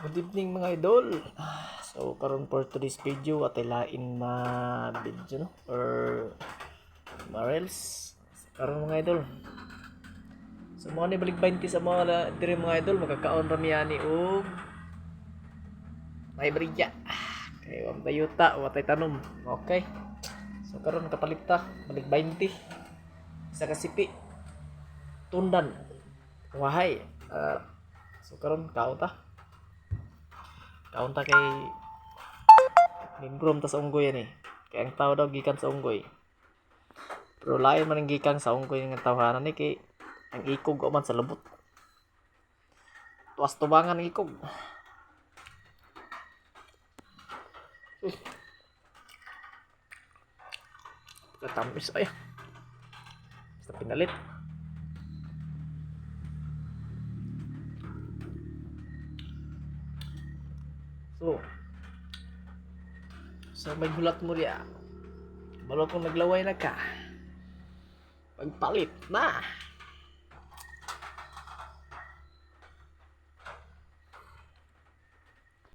Good evening mga idol. So karon for today's video at lain video no or reels karon mga idol. So mo ni balik 20 sa mga dire mga idol magkakaon ra miyani og may brigya. Kay wa tayuta, wa tay tanom. Okay. So karon kapalit ta balik 20 sa kasipi tundan. Wahay. So karon kaon ta. Kaon ta kay limbrom ta sa unggoy yan eh. Kaya ang tao daw gikan sa unggoy. Pero lain man ang gikan sa unggoy ng tawanan ni kay ang ikog o man sa lubot. Tuwas tubangan ang ikog. Katamis ay. Basta pinalit. So may gulat mo riya. Balo kung naglaway na ka. Pagpalit na.